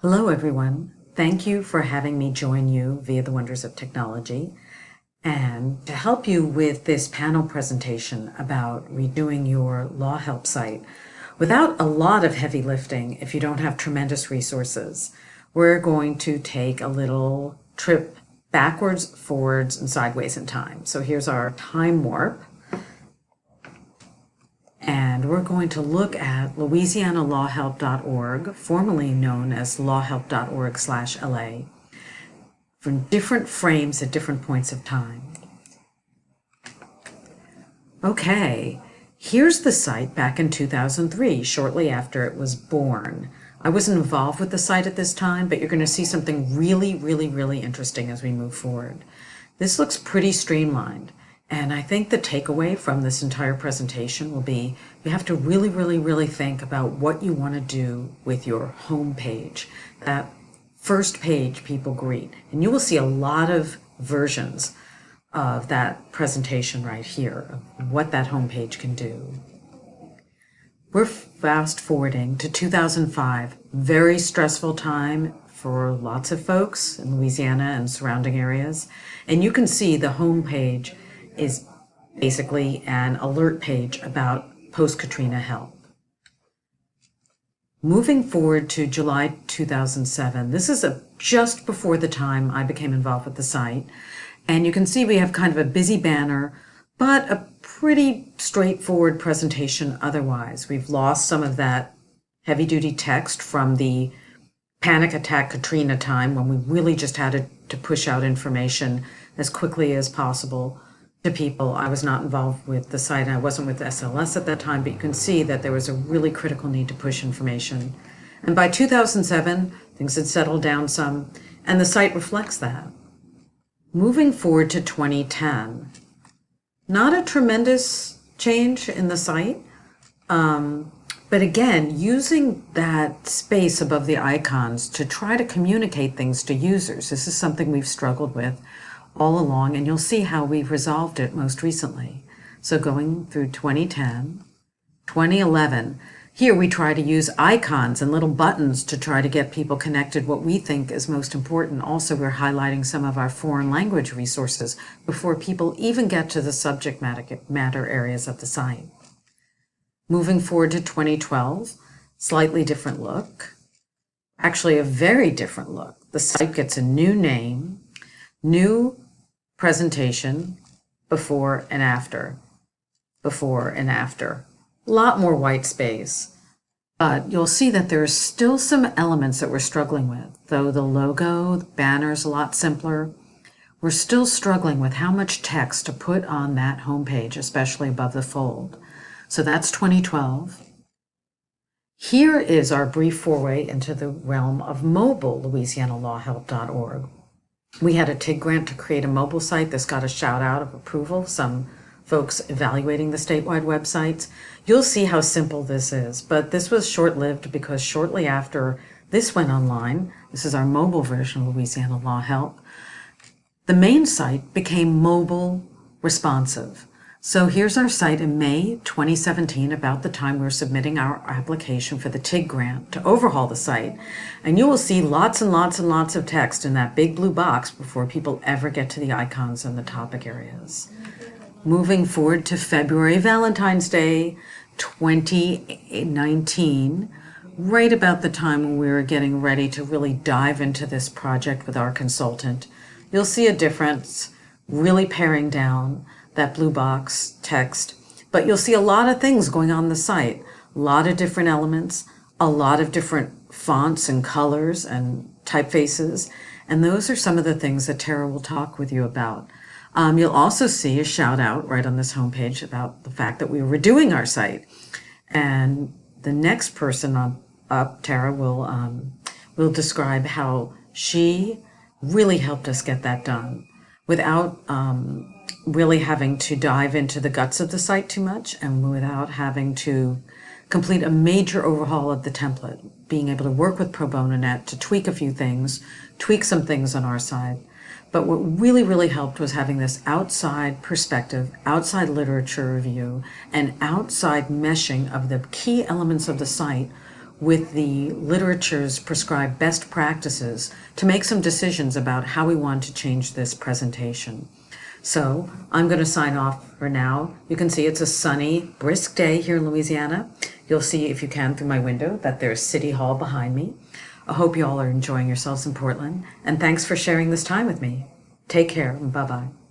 Hello, everyone. Thank you for having me join you via the wonders of technology and to help you with this panel presentation about redoing your LawHelp site without a lot of heavy lifting if you don't have tremendous resources. We're going to take a little trip backwards, forwards, and sideways in time. So here's our time warp. And we're going to look at LouisianaLawHelp.org, formerly known as lawhelp.org/LA, from different frames at different points of time. Okay, here's the site back in 2003, shortly after it was born. I wasn't involved with the site at this time, but you're going to see something really interesting as we move forward. This looks pretty streamlined. And I think the takeaway from this entire presentation will be you have to really think about what you want to do with your home page, that first page people greet. And you will see a lot of versions of that presentation right here, of what that home page can do. We're fast forwarding to 2005, very stressful time for lots of folks in Louisiana and surrounding areas. And you can see the home page is basically an alert page about post-Katrina help. Moving forward to July 2007, this is just before the time I became involved with the site. And you can see we have kind of a busy banner, but a pretty straightforward presentation otherwise. We've lost some of that heavy-duty text from the panic attack Katrina time when we really just had to push out information as quickly as possible to people. I was not involved with the site. I wasn't with SLS at that time, but you can see that there was a really critical need to push information. And by 2007, things had settled down some, and the site reflects that. Moving forward to 2010, not a tremendous change in the site, but again, using that space above the icons to try to communicate things to users. This is something we've struggled with all along, and you'll see how we've resolved it most recently. So going through 2010, 2011, here we try to use icons and little buttons to try to get people connected what we think is most important. Also, we're highlighting some of our foreign language resources before people even get to the subject matter areas of the site. Moving forward to 2012, slightly different look. Actually, a very different look. The site gets a new name, new presentation, before and after. A lot more white space. But you'll see that there's still some elements that we're struggling with. Though the logo, the banner's a lot simpler, we're still struggling with how much text to put on that homepage, especially above the fold. So that's 2012. Here is our brief foray into the realm of mobile LouisianaLawHelp.org. We had a TIG grant to create a mobile site. This got a shout out of approval, some folks evaluating the statewide websites. You'll see how simple this is, but this was short-lived because shortly after this went online, this is our mobile version of Louisiana LawHelp, the main site became mobile responsive. So here's our site in May 2017, about the time we were submitting our application for the TIG grant to overhaul the site. And you will see lots and lots of text in that big blue box before people ever get to the icons and the topic areas. Moving forward to February, Valentine's Day 2019, right about the time when we were getting ready to really dive into this project with our consultant, you'll see a difference, really paring down that blue box text, but you'll see a lot of things going on the site, a lot of different elements, a lot of different fonts and colors and typefaces, and those are some of the things that Tara will talk with you about. You'll also see a shout out right on this homepage about the fact that we were redoing our site, and the next person up, Tara, will describe how she really helped us get that done without really having to dive into the guts of the site too much and without having to complete a major overhaul of the template, being able to work with Pro Bono Net to tweak a few things, tweak some things on our side. But what really helped was having this outside perspective, outside literature review, and outside meshing of the key elements of the site with the literature's prescribed best practices to make some decisions about how we want to change this presentation. So I'm going to sign off for now. You can see it's a sunny, brisk day here in Louisiana. You'll see, if you can, through my window that there's City Hall behind me. I hope you all are enjoying yourselves in Portland, and thanks for sharing this time with me. Take care, and bye-bye.